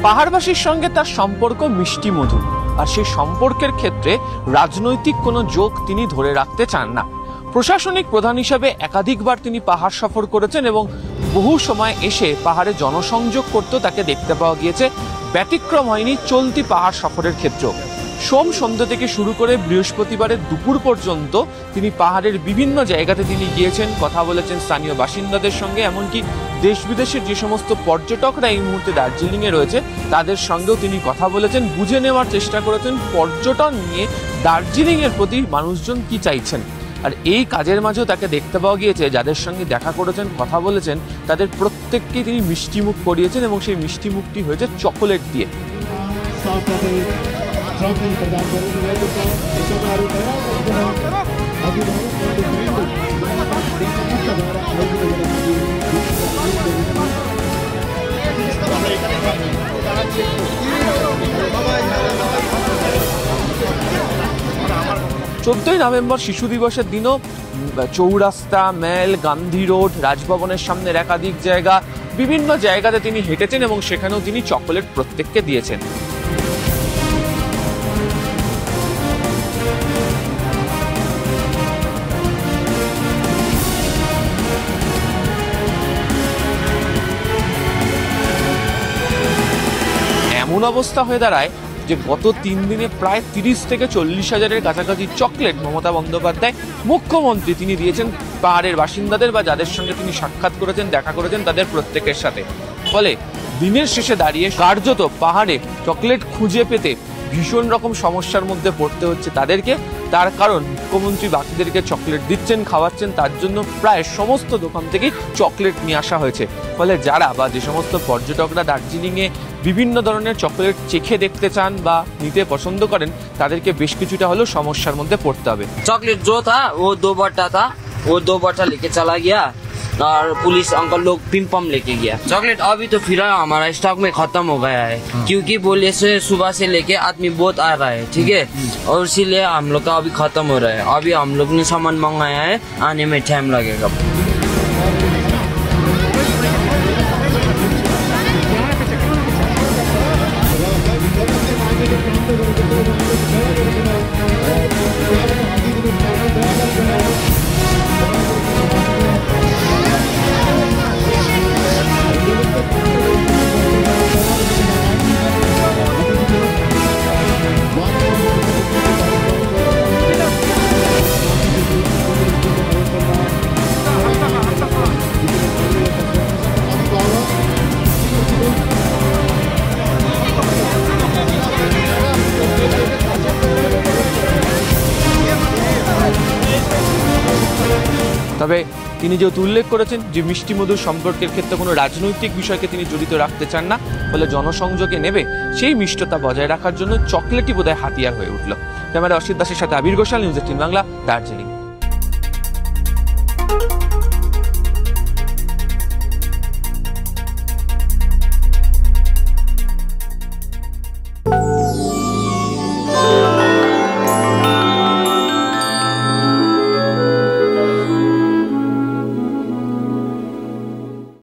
পাহাড়বাসীর সঙ্গে তার সম্পর্ক মিষ্টি মধুর, আর সেই সম্পর্কের ক্ষেত্রে রাজনৈতিক কোনো যোগ তিনি ধরে রাখতে চান না। প্রশাসনিক প্রধান হিসেবে একাধিকবার তিনি পাহাড় সফর করেছেন এবং বহু সময় এসে পাহাড়ে জনসংযোগ করতেও তাকে দেখতে পাওয়া গিয়েছে। ব্যতিক্রম হয়নি চলতি পাহাড় সফরের ক্ষেত্রেও। সোম সন্ধ্যা থেকে শুরু করে বৃহস্পতিবারের দুপুর পর্যন্ত তিনি পাহাড়ের বিভিন্ন জায়গাতে তিনি গিয়েছেন, কথা বলেছেন স্থানীয় বাসিন্দাদের সঙ্গে, এমনকি দেশ বিদেশের যে সমস্ত পর্যটকরা এই মুহূর্তে দার্জিলিংয়ে রয়েছে তাদের সঙ্গেও তিনি কথা বলেছেন, বুঝে নেওয়ার চেষ্টা করেছেন পর্যটন নিয়ে দার্জিলিংয়ের প্রতি মানুষজন কি চাইছেন। আর এই কাজের মাঝেও তাকে দেখতে পাওয়া গিয়েছে যাদের সঙ্গে দেখা করেছেন, কথা বলেছেন, তাদের প্রত্যেককেই তিনি মিষ্টি মুখ করিয়েছেন এবং সেই মিষ্টি মুখটি হয়েছে চকোলেট দিয়ে। চোদ্দই নভেম্বর শিশু দিবসের দিনও চৌরাস্তা, মেল, গান্ধী রোড, রাজভবনের সামনের একাধিক জায়গা, বিভিন্ন জায়গাতে তিনি হেঁটেছেন এবং সেখানেও তিনি চকোলেট প্রত্যেককে দিয়েছেন। এমন অবস্থা হয়ে দাঁড়ায় যে গত 3 দিনে প্রায় 30 থেকে 40 হাজারের কাছাকাছি চকলেট মমতা বন্দ্যোপাধ্যায় মুখ্যমন্ত্রী তিনি দিয়েছেন পাহাড়ের বাসিন্দাদের বা যাদের সঙ্গে তিনি সাক্ষাৎ করেছেন, দেখা করেছেন, তাদের প্রত্যেকের সাথে। ফলে দিনের শেষে দাঁড়িয়ে কার্যত পাহাড়ে চকলেট খুঁজে পেতে ভীষণ রকম সমস্যার মধ্যে পড়তে হচ্ছে তাদেরকে। তার কারণ মুখ্যমন্ত্রী বাকিদেরকে চকলেট দিচ্ছেন, খাওয়াচ্ছেন, তার জন্য প্রায় সমস্ত দোকান থেকেই চকলেট নিয়ে আসা হয়েছে। ফলে যারা বা যে সমস্ত পর্যটকরা দার্জিলিংয়ে বিভিন্ন ধরনের চকলেট চেখে দেখতে চান বা নিতে পছন্দ করেন তাদেরকে বেশ কিছুটা হলেও সমস্যার মধ্যে পড়তে হবে। चॉकलेट जो था वो 2 बट्टा था, वो 2 बट्टा लेके चला गया और पुलिस अंकल लोग पिम्पम लेके गया। चॉकलेट अभी तो फिर हमारा स्टॉक में खत्म हो गया है क्योंकि बोले से सुबह से लेके आदमी बहुत आ रहा है, ठीक है, और इसीलिए हम लोग का अभी खत्म हो रहा है। अभी हम लोग ने सामान मंगाया है, आने में टाइम लगेगा। তবে তিনি যেহেতু উল্লেখ করেছেন যে মিষ্টি মধুর সম্পর্কের ক্ষেত্রে কোনো রাজনৈতিক বিষয়কে তিনি জড়িত রাখতে চান না, ফলে জনসংযোগে নেবে সেই মিষ্টতা বজায় রাখার জন্য চকলেটই বোধহয় হাতিয়ার হয়ে উঠল। ক্যামেরা অসিত দাসের সাথে আবির ঘোষাল, নিউজ 18 বাংলা, দার্জিলিং।